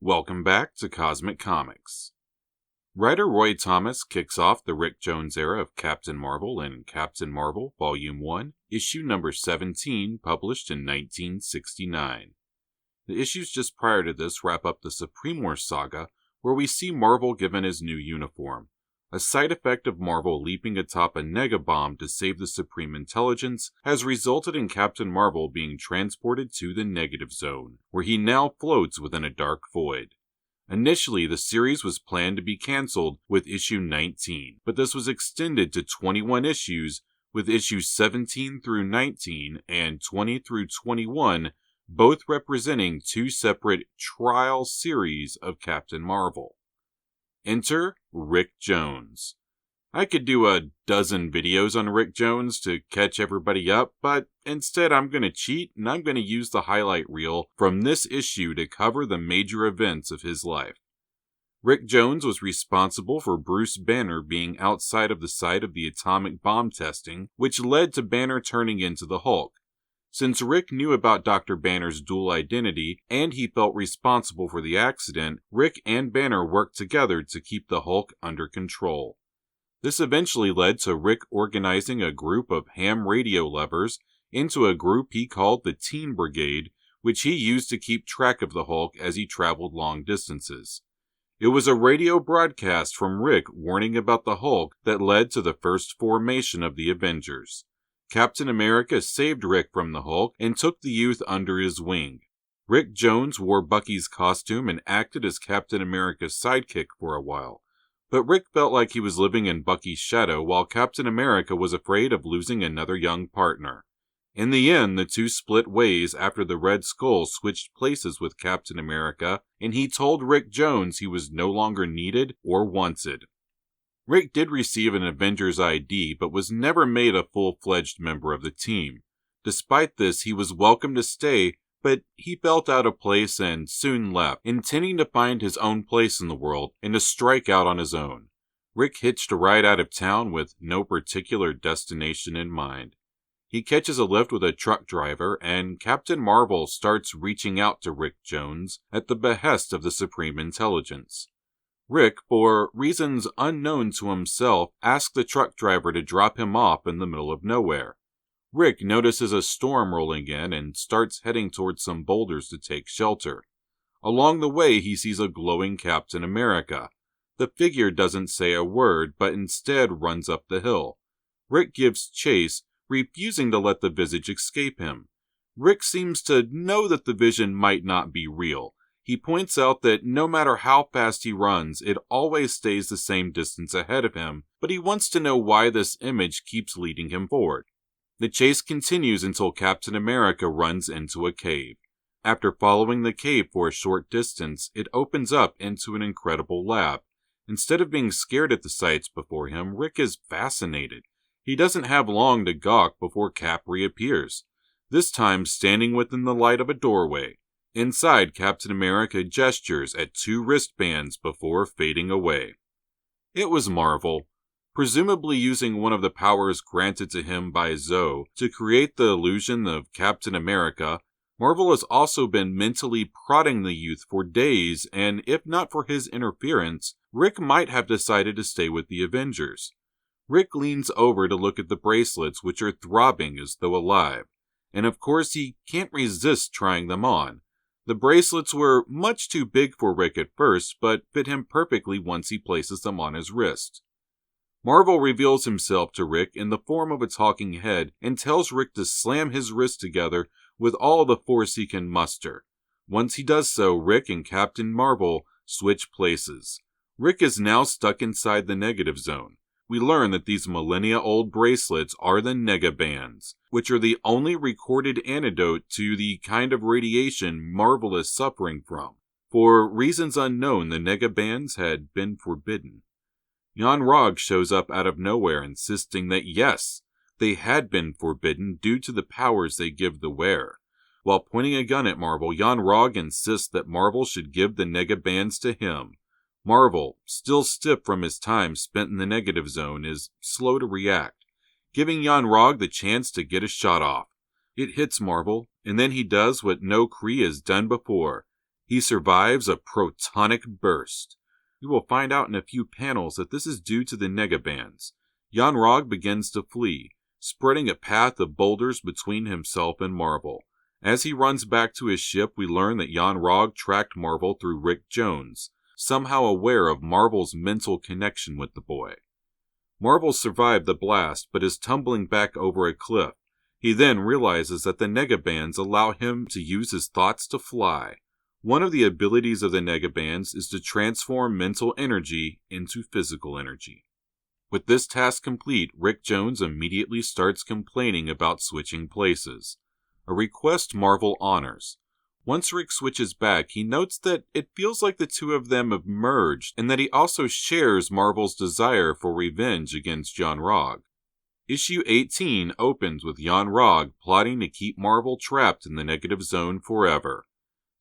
Welcome back to Cosmic Comics. Writer Roy Thomas kicks off the Rick Jones era of Captain Marvel in Captain Marvel, Volume 1, issue number 17, published in 1969. The issues just prior to this wrap up the Supreme War saga, where we see Marvel given his new uniform, a side effect of Marvel leaping atop a negabomb to save the Supreme Intelligence has resulted in Captain Marvel being transported to the Negative Zone, where he now floats within a dark void. Initially, the series was planned to be cancelled with issue 19, but this was extended to 21 issues, with issues 17 through 19 and 20 through 21 both representing two separate trial series of Captain Marvel. Enter Rick Jones. I could do a dozen videos on Rick Jones to catch everybody up, but instead I'm going to cheat and I'm going to use the highlight reel from this issue to cover the major events of his life. Rick Jones was responsible for Bruce Banner being outside of the site of the atomic bomb testing, which led to Banner turning into the Hulk. Since Rick knew about Dr. Banner's dual identity and he felt responsible for the accident, Rick and Banner worked together to keep the Hulk under control. This eventually led to Rick organizing a group of ham radio lovers into a group he called the Teen Brigade, which he used to keep track of the Hulk as he traveled long distances. It was a radio broadcast from Rick warning about the Hulk that led to the first formation of the Avengers. Captain America saved Rick from the Hulk and took the youth under his wing. Rick Jones wore Bucky's costume and acted as Captain America's sidekick for a while, but Rick felt like he was living in Bucky's shadow while Captain America was afraid of losing another young partner. In the end, the two split ways after the Red Skull switched places with Captain America, and he told Rick Jones he was no longer needed or wanted. Rick did receive an Avengers ID, but was never made a full-fledged member of the team. Despite this, he was welcome to stay, but he felt out of place and soon left, intending to find his own place in the world and to strike out on his own. Rick hitched a ride out of town with no particular destination in mind. He catches a lift with a truck driver, and Captain Marvel starts reaching out to Rick Jones at the behest of the Supreme Intelligence. Rick, for reasons unknown to himself, asks the truck driver to drop him off in the middle of nowhere. Rick notices a storm rolling in and starts heading towards some boulders to take shelter. Along the way, he sees a glowing Captain America. The figure doesn't say a word, but instead runs up the hill. Rick gives chase, refusing to let the visage escape him. Rick seems to know that the vision might not be real. He points out that no matter how fast he runs, it always stays the same distance ahead of him, but he wants to know why this image keeps leading him forward. The chase continues until Captain America runs into a cave. After following the cave for a short distance, it opens up into an incredible lab. Instead of being scared at the sights before him, Rick is fascinated. He doesn't have long to gawk before Cap reappears, this time standing within the light of a doorway. Inside, Captain America gestures at two wristbands before fading away. It was Marvel, presumably using one of the powers granted to him by Zoe to create the illusion of Captain America. Marvel has also been mentally prodding the youth for days, and if not for his interference, Rick might have decided to stay with the Avengers. Rick leans over to look at the bracelets, which are throbbing as though alive, and of course he can't resist trying them on. The bracelets were much too big for Rick at first, but fit him perfectly once he places them on his wrist. Marvel reveals himself to Rick in the form of a talking head and tells Rick to slam his wrists together with all the force he can muster. Once he does so, Rick and Captain Marvel switch places. Rick is now stuck inside the Negative Zone. We learn that these millennia-old bracelets are the negabands, which are the only recorded antidote to the kind of radiation Marvel is suffering from. For reasons unknown, the negabands had been forbidden. Yon-Rogg shows up out of nowhere, insisting that yes, they had been forbidden due to the powers they give the wearer. While pointing a gun at Marvel, Yon-Rogg insists that Marvel should give the negabands to him. Marvel, still stiff from his time spent in the Negative Zone, is slow to react, giving Yon-Rogg the chance to get a shot off. It hits Marvel, and then he does what no Kree has done before. He survives a protonic burst. We will find out in a few panels that this is due to the negabands. Yon-Rogg begins to flee, spreading a path of boulders between himself and Marvel. As he runs back to his ship, we learn that Yon-Rogg tracked Marvel through Rick Jones, somehow aware of Marvel's mental connection with the boy. Marvel survived the blast, but is tumbling back over a cliff. He then realizes that the negabands allow him to use his thoughts to fly. One of the abilities of the negabands is to transform mental energy into physical energy. With this task complete, Rick Jones immediately starts complaining about switching places, a request Marvel honors. Once Rick switches back, he notes that it feels like the two of them have merged, and that he also shares Marvel's desire for revenge against Yon-Rogg. Issue 18 opens with Yon-Rogg plotting to keep Marvel trapped in the negative zone forever.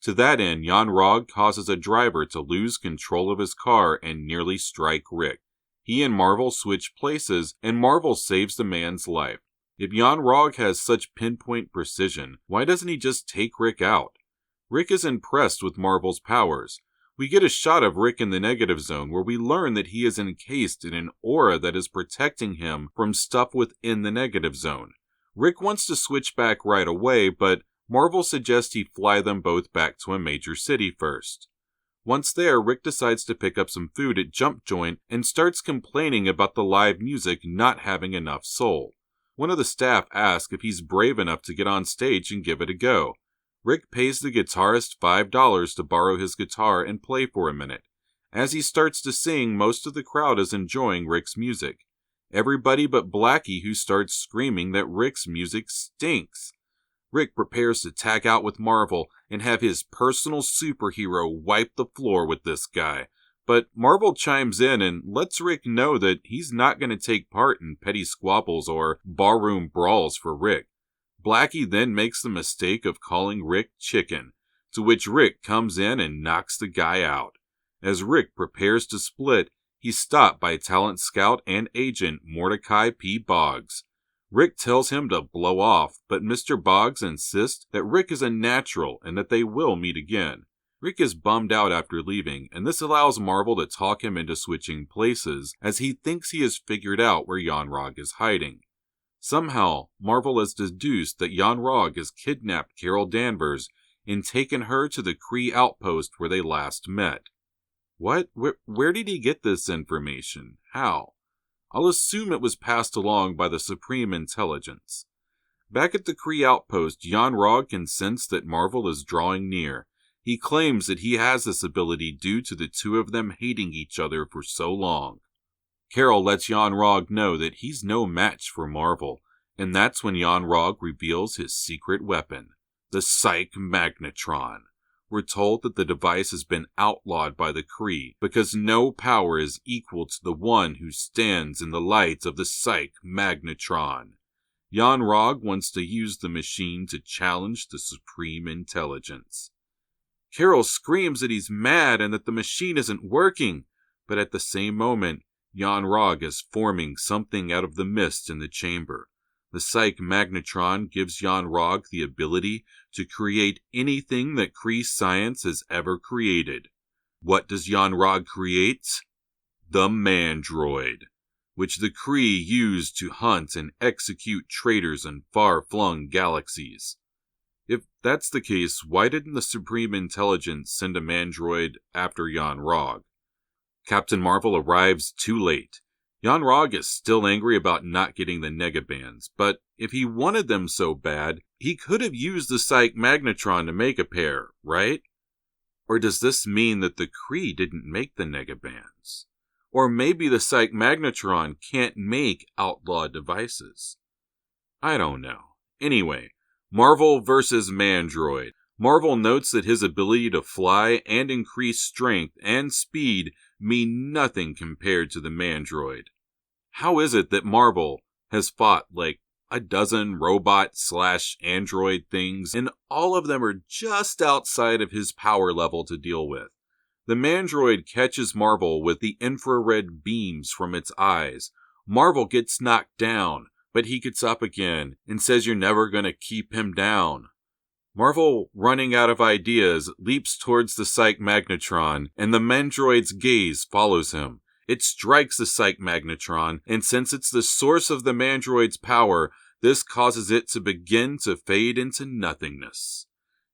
To that end, Yon-Rogg causes a driver to lose control of his car and nearly strike Rick. He and Marvel switch places, and Marvel saves the man's life. If Yon-Rogg has such pinpoint precision, why doesn't he just take Rick out? Rick is impressed with Marvel's powers. We get a shot of Rick in the negative zone where we learn that he is encased in an aura that is protecting him from stuff within the negative zone. Rick wants to switch back right away, but Marvel suggests he fly them both back to a major city first. Once there, Rick decides to pick up some food at Jump Joint and starts complaining about the live music not having enough soul. One of the staff asks if he's brave enough to get on stage and give it a go. Rick pays the guitarist $5 to borrow his guitar and play for a minute. As he starts to sing, most of the crowd is enjoying Rick's music. Everybody but Blackie, who starts screaming that Rick's music stinks. Rick prepares to tag out with Marvel and have his personal superhero wipe the floor with this guy. But Marvel chimes in and lets Rick know that he's not going to take part in petty squabbles or barroom brawls for Rick. Blackie then makes the mistake of calling Rick chicken, to which Rick comes in and knocks the guy out. As Rick prepares to split, he's stopped by talent scout and agent Mordecai P. Boggs. Rick tells him to blow off, but Mr. Boggs insists that Rick is a natural and that they will meet again. Rick is bummed out after leaving, and this allows Marvel to talk him into switching places as he thinks he has figured out where Yon-Rogg is hiding. Somehow, Marvel has deduced that Yon-Rogg has kidnapped Carol Danvers and taken her to the Kree outpost where they last met. What? Where did he get this information? How? I'll assume it was passed along by the Supreme Intelligence. Back at the Kree outpost, Yon-Rogg can sense that Marvel is drawing near. He claims that he has this ability due to the two of them hating each other for so long. Carol lets Yon-Rogg know that he's no match for Marvel, and that's when Yon-Rogg reveals his secret weapon, the Psyche-Magnetron. We're told that the device has been outlawed by the Kree because no power is equal to the one who stands in the light of the Psyche-Magnetron. Yon-Rogg wants to use the machine to challenge the Supreme Intelligence. Carol screams that he's mad and that the machine isn't working, but at the same moment, Yon-Rogg is forming something out of the mist in the chamber. The Psyche-Magnetron gives Yon-Rogg the ability to create anything that Kree science has ever created. What does Yon-Rogg create? The Mandroid, which the Kree use to hunt and execute traitors in far-flung galaxies. If that's the case, why didn't the Supreme Intelligence send a Mandroid after Yon-Rogg? Captain Marvel arrives too late. Yon-Rogg is still angry about not getting the negabands, but if he wanted them so bad, he could have used the Psyche-Magnetron to make a pair, right? Or does this mean that the Kree didn't make the negabands? Or maybe the Psyche-Magnetron can't make outlaw devices? I don't know. Anyway, Marvel versus Mandroid. Marvel notes that his ability to fly and increase strength and speed mean nothing compared to the Mandroid. How is it that Marvel has fought like a dozen robot/android things, and all of them are just outside of his power level to deal with? The Mandroid catches Marvel with the infrared beams from its eyes. Marvel gets knocked down, but he gets up again and says you're never going to keep him down. Marvel, running out of ideas, leaps towards the Psyche-Magnetron, and the Mandroid's gaze follows him. It strikes the Psyche-Magnetron, and since it's the source of the Mandroid's power, this causes it to begin to fade into nothingness.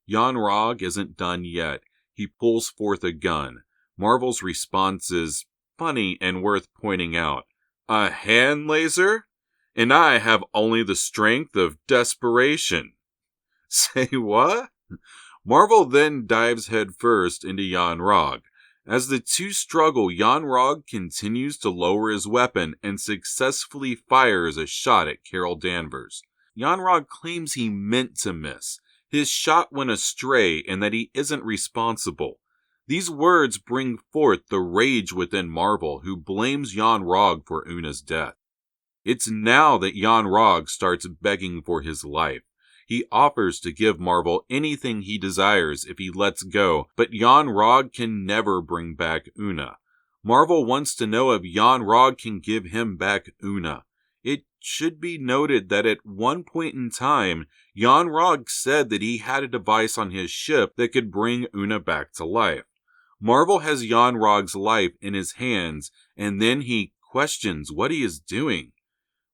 Yon-Rogg isn't done yet. He pulls forth a gun. Marvel's response is funny and worth pointing out. A hand laser? And I have only the strength of desperation. Say what? Marvel then dives headfirst into Yon-Rogg. As the two struggle, Yon-Rogg continues to lower his weapon and successfully fires a shot at Carol Danvers. Yon-Rogg claims he meant to miss. His shot went astray and that he isn't responsible. These words bring forth the rage within Marvel, who blames Yon-Rogg for Una's death. It's now that Yon-Rogg starts begging for his life. He offers to give Marvel anything he desires if he lets go, but Yon-Rogg can never bring back Una. Marvel wants to know if Yon-Rogg can give him back Una. It should be noted that at one point in time, Yon-Rogg said that he had a device on his ship that could bring Una back to life. Marvel has Yon-Rogg's life in his hands, and then he questions what he is doing.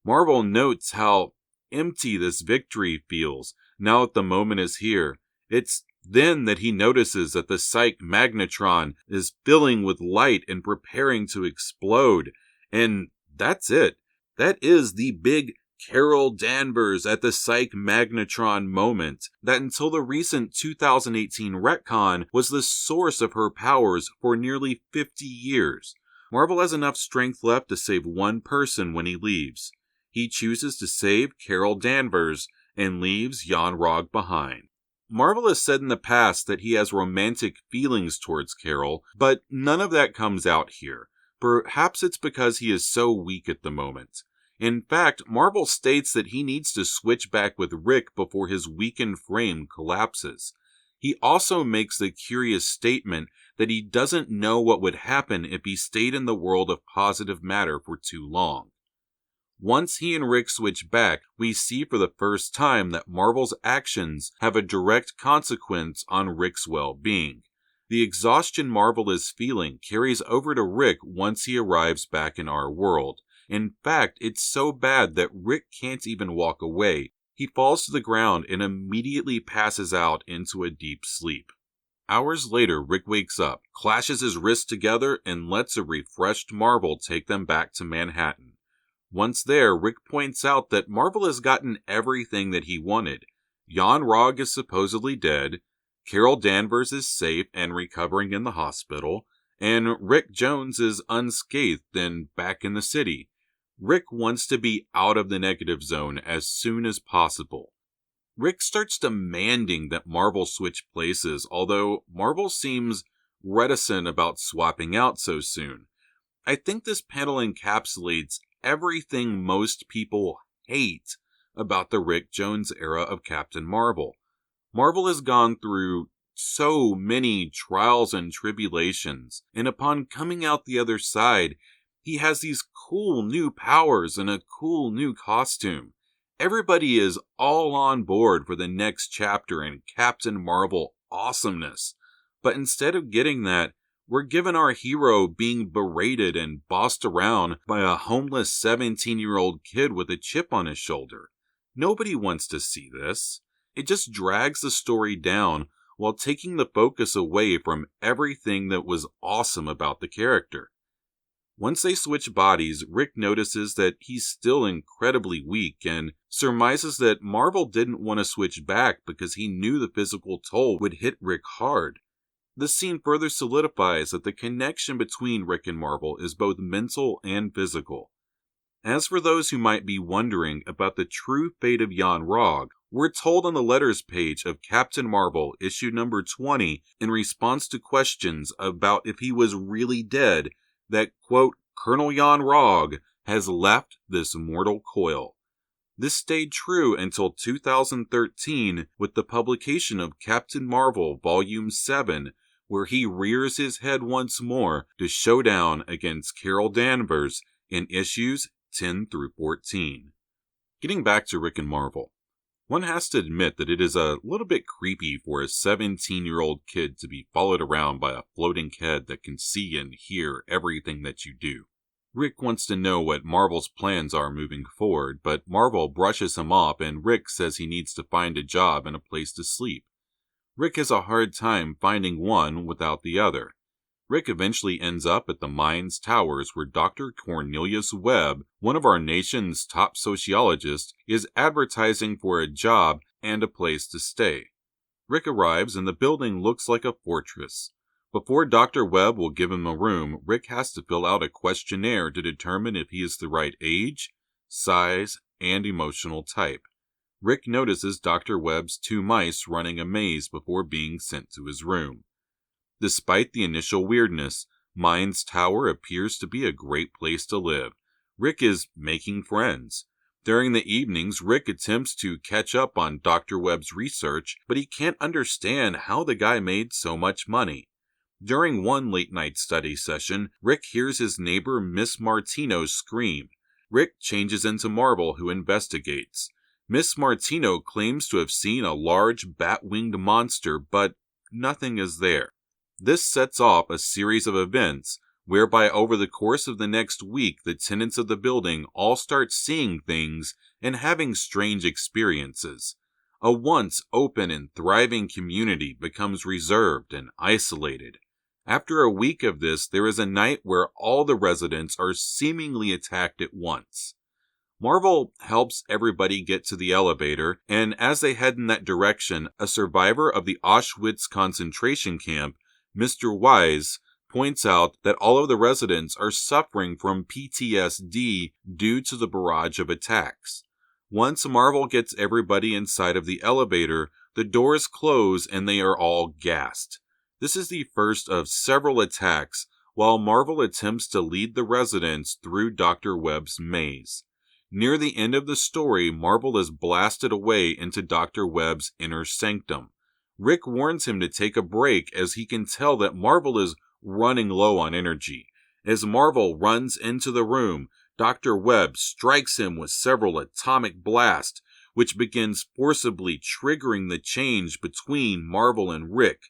Marvel notes how empty this victory feels now that the moment is here. It's then that he notices that the Psyche-Magnetron is filling with light and preparing to explode. And that's it. That is the big Carol Danvers at the Psyche-Magnetron moment that until the recent 2018 retcon was the source of her powers for nearly 50 years. Marvel has enough strength left to save one person when he leaves. He chooses to save Carol Danvers and leaves Yon-Rogg behind. Marvel has said in the past that he has romantic feelings towards Carol, but none of that comes out here. Perhaps it's because he is so weak at the moment. In fact, Marvel states that he needs to switch back with Rick before his weakened frame collapses. He also makes the curious statement that he doesn't know what would happen if he stayed in the world of positive matter for too long. Once he and Rick switch back, we see for the first time that Marvel's actions have a direct consequence on Rick's well-being. The exhaustion Marvel is feeling carries over to Rick once he arrives back in our world. In fact, it's so bad that Rick can't even walk away. He falls to the ground and immediately passes out into a deep sleep. Hours later, Rick wakes up, clashes his wrists together, and lets a refreshed Marvel take them back to Manhattan. Once there, Rick points out that Marvel has gotten everything that he wanted. Yon-Rogg is supposedly dead, Carol Danvers is safe and recovering in the hospital, and Rick Jones is unscathed and back in the city. Rick wants to be out of the negative zone as soon as possible. Rick starts demanding that Marvel switch places, although Marvel seems reticent about swapping out so soon. I think this panel encapsulates everything most people hate about the Rick Jones era of Captain Marvel. Marvel has gone through so many trials and tribulations, and upon coming out the other side, he has these cool new powers and a cool new costume. Everybody is all on board for the next chapter in Captain Marvel awesomeness. But instead of getting that, we're given our hero being berated and bossed around by a homeless 17-year-old kid with a chip on his shoulder. Nobody wants to see this. It just drags the story down while taking the focus away from everything that was awesome about the character. Once they switch bodies, Rick notices that he's still incredibly weak and surmises that Marvel didn't want to switch back because he knew the physical toll would hit Rick hard. This scene further solidifies that the connection between Rick and Marvel is both mental and physical. As for those who might be wondering about the true fate of Yon-Rogg, we're told on the letters page of Captain Marvel, issue number 20, in response to questions about if he was really dead, that, quote, Colonel Yon-Rogg has left this mortal coil. This stayed true until 2013 with the publication of Captain Marvel Volume 7, where he rears his head once more to show down against Carol Danvers in issues 10 through 14. Getting back to Rick and Marvel. One has to admit that it is a little bit creepy for a 17-year-old kid to be followed around by a floating head that can see and hear everything that you do. Rick wants to know what Marvel's plans are moving forward, but Marvel brushes him off and Rick says he needs to find a job and a place to sleep. Rick has a hard time finding one without the other. Rick eventually ends up at the Mines Towers where Dr. Cornelius Webb, one of our nation's top sociologists, is advertising for a job and a place to stay. Rick arrives and the building looks like a fortress. Before Dr. Webb will give him a room, Rick has to fill out a questionnaire to determine if he is the right age, size, and emotional type. Rick notices Dr. Webb's 2 mice running a maze before being sent to his room. Despite the initial weirdness, Mines Tower appears to be a great place to live. Rick is making friends. During the evenings, Rick attempts to catch up on Dr. Webb's research, but he can't understand how the guy made so much money. During one late-night study session, Rick hears his neighbor Miss Martino scream. Rick changes into Marvel, who investigates. Miss Martino claims to have seen a large bat-winged monster, but nothing is there. This sets off a series of events, whereby over the course of the next week the tenants of the building all start seeing things and having strange experiences. A once open and thriving community becomes reserved and isolated. After a week of this, there is a night where all the residents are seemingly attacked at once. Marvel helps everybody get to the elevator, and as they head in that direction, a survivor of the Auschwitz concentration camp, Mr. Wise, points out that all of the residents are suffering from PTSD due to the barrage of attacks. Once Marvel gets everybody inside of the elevator, the doors close and they are all gassed. This is the first of several attacks, while Marvel attempts to lead the residents through Dr. Webb's maze. Near the end of the story, Marvel is blasted away into Dr. Webb's inner sanctum. Rick warns him to take a break as he can tell that Marvel is running low on energy. As Marvel runs into the room, Dr. Webb strikes him with several atomic blasts, which begins forcibly triggering the change between Marvel and Rick.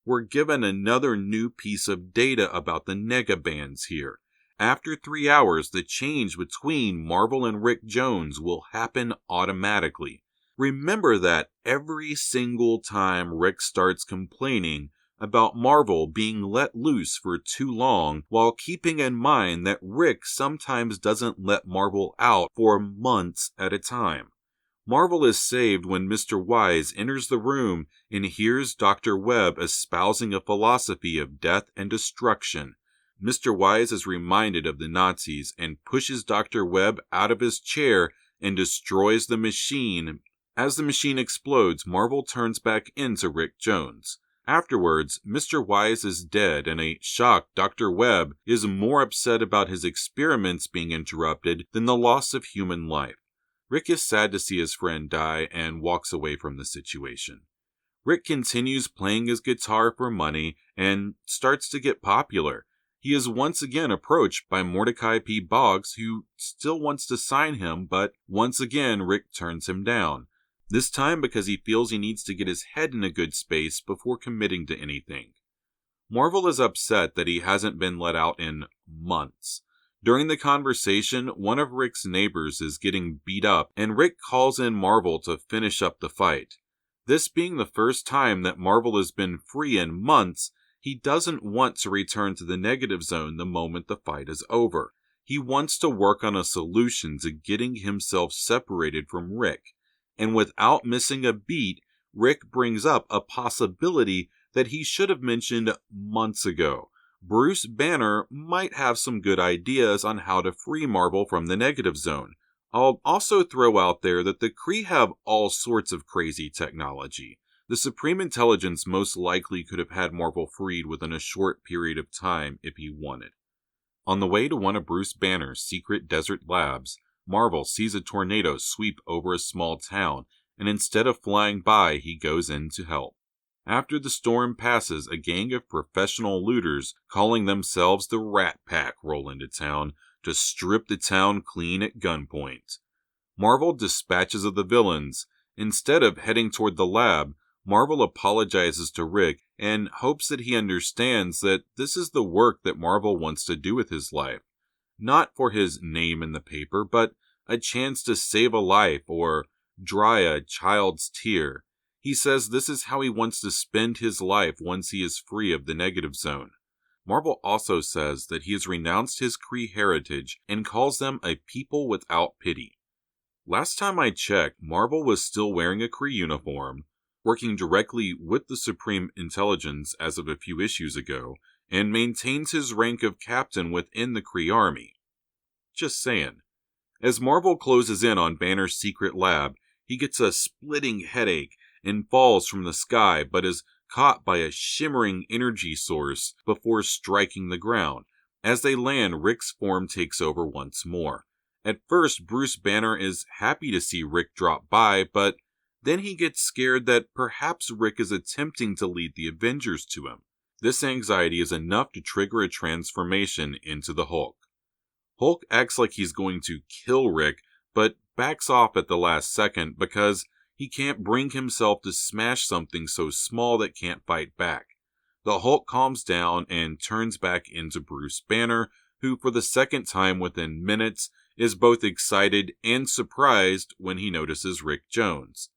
We're given another new piece of data about the negabands here. After 3 hours, the change between Marvel and Rick Jones will happen automatically. Remember that every single time Rick starts complaining about Marvel being let loose for too long, while keeping in mind that Rick sometimes doesn't let Marvel out for months at a time. Marvel is saved when Mr. Wise enters the room and hears Dr. Webb espousing a philosophy of death and destruction. Mr. Wise is reminded of the Nazis and pushes Dr. Webb out of his chair and destroys the machine. As the machine explodes, Marvel turns back into Rick Jones. Afterwards, Mr. Wise is dead, and a shocked Dr. Webb is more upset about his experiments being interrupted than the loss of human life. Rick is sad to see his friend die and walks away from the situation. Rick continues playing his guitar for money and starts to get popular. He is once again approached by Mordecai P. Boggs, who still wants to sign him, but once again Rick turns him down. This time because he feels he needs to get his head in a good space before committing to anything. Marvel is upset that he hasn't been let out in months. During the conversation, one of Rick's neighbors is getting beat up, and Rick calls in Marvel to finish up the fight. This being the first time that Marvel has been free in months, he doesn't want to return to the negative zone the moment the fight is over. He wants to work on a solution to getting himself separated from Rick. And without missing a beat, Rick brings up a possibility that he should have mentioned months ago. Bruce Banner might have some good ideas on how to free Marvel from the negative zone. I'll also throw out there that the Kree have all sorts of crazy technology. The Supreme Intelligence most likely could have had Marvel freed within a short period of time if he wanted. On the way to one of Bruce Banner's secret desert labs, Marvel sees a tornado sweep over a small town, and instead of flying by, he goes in to help. After the storm passes, a gang of professional looters, calling themselves the Rat Pack, roll into town to strip the town clean at gunpoint. Marvel dispatches of the villains, Instead of heading toward the lab, Marvel apologizes to Rick and hopes that he understands that this is the work that Marvel wants to do with his life. Not for his name in the paper, but a chance to save a life or dry a child's tear. He says this is how he wants to spend his life once he is free of the negative zone. Marvel also says that he has renounced his Kree heritage and calls them a people without pity. Last time I checked, Marvel was still wearing a Kree uniform, working directly with the Supreme Intelligence as of a few issues ago, and maintains his rank of captain within the Kree army. Just saying. As Marvel closes in on Banner's secret lab, he gets a splitting headache and falls from the sky, but is caught by a shimmering energy source before striking the ground. As they land, Rick's form takes over once more. At first, Bruce Banner is happy to see Rick drop by, but then he gets scared that perhaps Rick is attempting to lead the Avengers to him. This anxiety is enough to trigger a transformation into the Hulk. Hulk acts like he's going to kill Rick, but backs off at the last second because he can't bring himself to smash something so small that can't fight back. The Hulk calms down and turns back into Bruce Banner, who for the second time within minutes is both excited and surprised when he notices Rick Jones.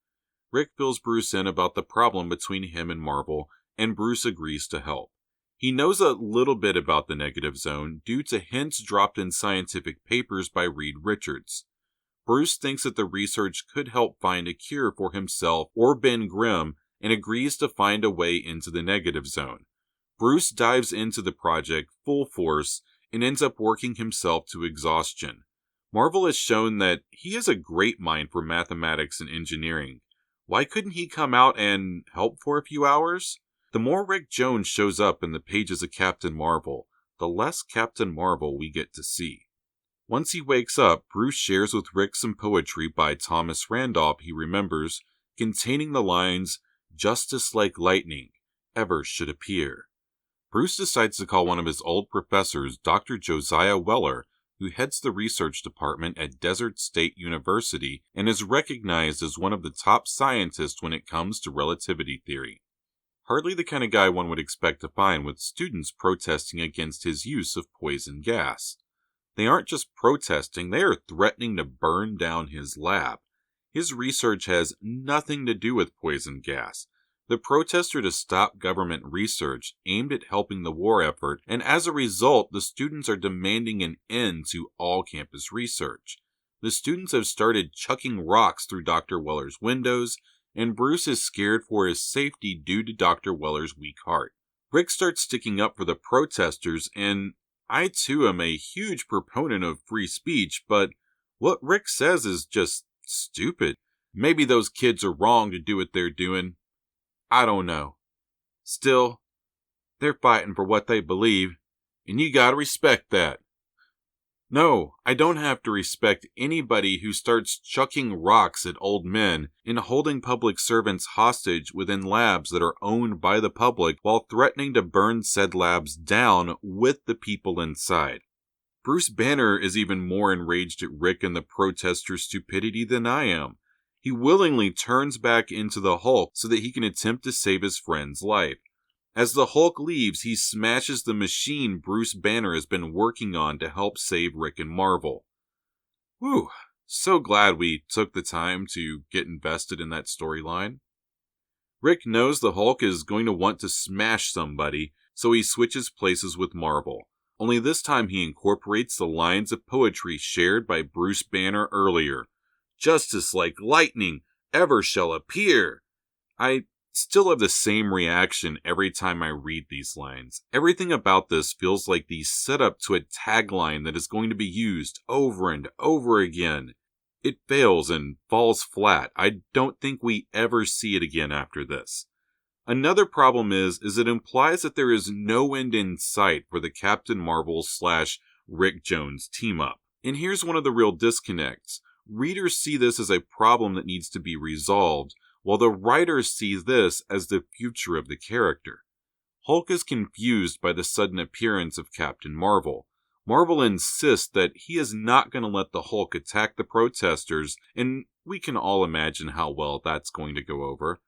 Rick fills Bruce in about the problem between him and Marvel, and Bruce agrees to help. He knows a little bit about the negative zone due to hints dropped in scientific papers by Reed Richards. Bruce thinks that the research could help find a cure for himself or Ben Grimm and agrees to find a way into the negative zone. Bruce dives into the project full force and ends up working himself to exhaustion. Marvel has shown that he has a great mind for mathematics and engineering. Why couldn't he come out and help for a few hours? The more Rick Jones shows up in the pages of Captain Marvel, the less Captain Marvel we get to see. Once he wakes up, Bruce shares with Rick some poetry by Thomas Randolph he remembers, containing the lines, "Justice like lightning, ever should appear." Bruce decides to call one of his old professors, Dr. Josiah Weller, who heads the research department at Desert State University and is recognized as one of the top scientists when it comes to relativity theory. Hardly the kind of guy one would expect to find with students protesting against his use of poison gas. They aren't just protesting, they are threatening to burn down his lab. His research has nothing to do with poison gas. The protests are to stop government research aimed at helping the war effort, and as a result, the students are demanding an end to all campus research. The students have started chucking rocks through Dr. Weller's windows, and Bruce is scared for his safety due to Dr. Weller's weak heart. Rick starts sticking up for the protesters, and I too am a huge proponent of free speech, but what Rick says is just stupid. Maybe those kids are wrong to do what they're doing. I don't know. Still, they're fighting for what they believe, and you gotta respect that. No, I don't have to respect anybody who starts chucking rocks at old men and holding public servants hostage within labs that are owned by the public while threatening to burn said labs down with the people inside. Bruce Banner is even more enraged at Rick and the protesters' stupidity than I am. He willingly turns back into the Hulk so that he can attempt to save his friend's life. As the Hulk leaves, he smashes the machine Bruce Banner has been working on to help save Rick and Marvel. Whew, so glad we took the time to get invested in that storyline. Rick knows the Hulk is going to want to smash somebody, so he switches places with Marvel. Only this time he incorporates the lines of poetry shared by Bruce Banner earlier. Justice like lightning ever shall appear. I still have the same reaction every time I read these lines. Everything about this feels like the setup to a tagline that is going to be used over and over again. It fails and falls flat. I don't think we ever see it again after this. Another problem is it implies that there is no end in sight for the Captain Marvel / Rick Jones team up. And here's one of the real disconnects. Readers see this as a problem that needs to be resolved, while the writers see this as the future of the character. Hulk is confused by the sudden appearance of Captain Marvel. Marvel insists that he is not going to let the Hulk attack the protesters, and we can all imagine how well that's going to go over.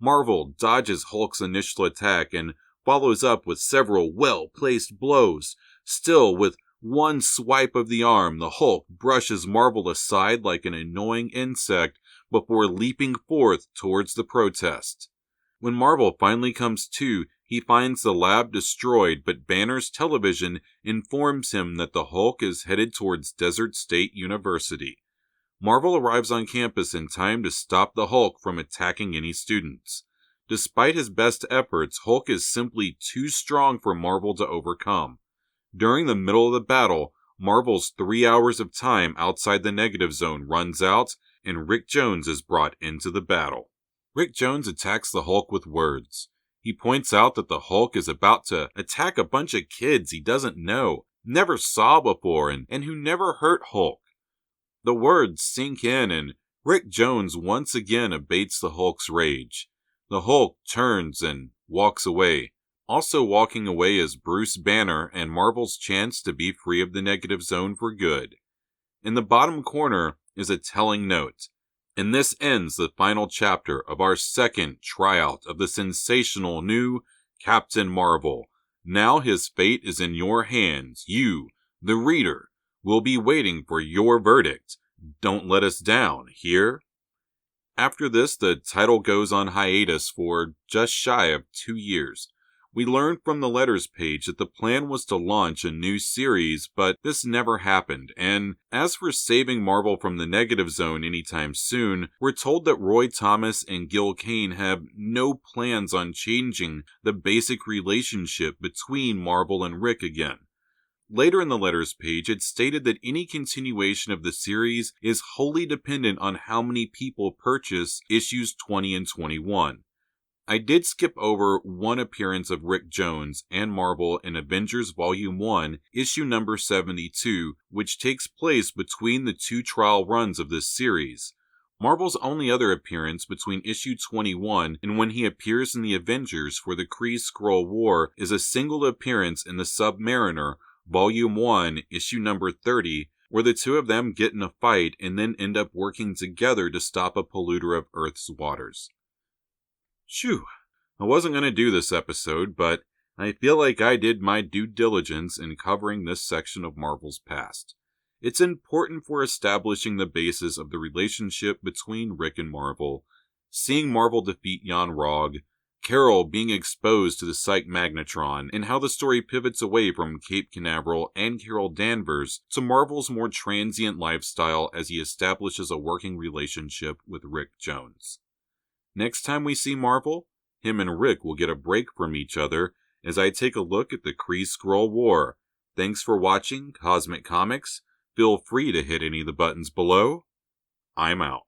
Marvel dodges Hulk's initial attack and follows up with several well-placed blows. Still, with one swipe of the arm, the Hulk brushes Marvel aside like an annoying insect before leaping forth towards the protest. When Marvel finally comes to, he finds the lab destroyed, but Banner's television informs him that the Hulk is headed towards Desert State University. Marvel arrives on campus in time to stop the Hulk from attacking any students. Despite his best efforts, Hulk is simply too strong for Marvel to overcome. During the middle of the battle, Marvel's 3 hours of time outside the negative zone runs out, and Rick Jones is brought into the battle. Rick Jones attacks the Hulk with words. He points out that the Hulk is about to attack a bunch of kids he doesn't know, never saw before, and who never hurt Hulk. The words sink in, and Rick Jones once again abates the Hulk's rage. The Hulk turns and walks away. Also walking away is Bruce Banner and Marvel's chance to be free of the negative zone for good. In the bottom corner is a telling note. And this ends the final chapter of our second tryout of the sensational new Captain Marvel. Now his fate is in your hands. You, the reader, will be waiting for your verdict. Don't let us down, hear? After this, the title goes on hiatus for just shy of 2 years. We learned from the letters page that the plan was to launch a new series, but this never happened, and as for saving Marvel from the negative zone anytime soon, we're told that Roy Thomas and Gil Kane have no plans on changing the basic relationship between Marvel and Rick again. Later in the letters page, it stated that any continuation of the series is wholly dependent on how many people purchase issues 20 and 21. I did skip over one appearance of Rick Jones and Marvel in Avengers Volume 1, issue number 72, which takes place between the 2 trial runs of this series. Marvel's only other appearance between issue 21 and when he appears in the Avengers for the Kree-Skrull War is a single appearance in the Submariner, Volume 1, issue number 30, where the two of them get in a fight and then end up working together to stop a polluter of Earth's waters. Phew, I wasn't going to do this episode, but I feel like I did my due diligence in covering this section of Marvel's past. It's important for establishing the basis of the relationship between Rick and Marvel, seeing Marvel defeat Yon-Rogg, Carol being exposed to the Psyche-Magnetron, and how the story pivots away from Cape Canaveral and Carol Danvers to Marvel's more transient lifestyle as he establishes a working relationship with Rick Jones. Next time we see Marvel, him and Rick will get a break from each other as I take a look at the Kree-Skrull War. Thanks for watching Cosmic Comics. Feel free to hit any of the buttons below. I'm out.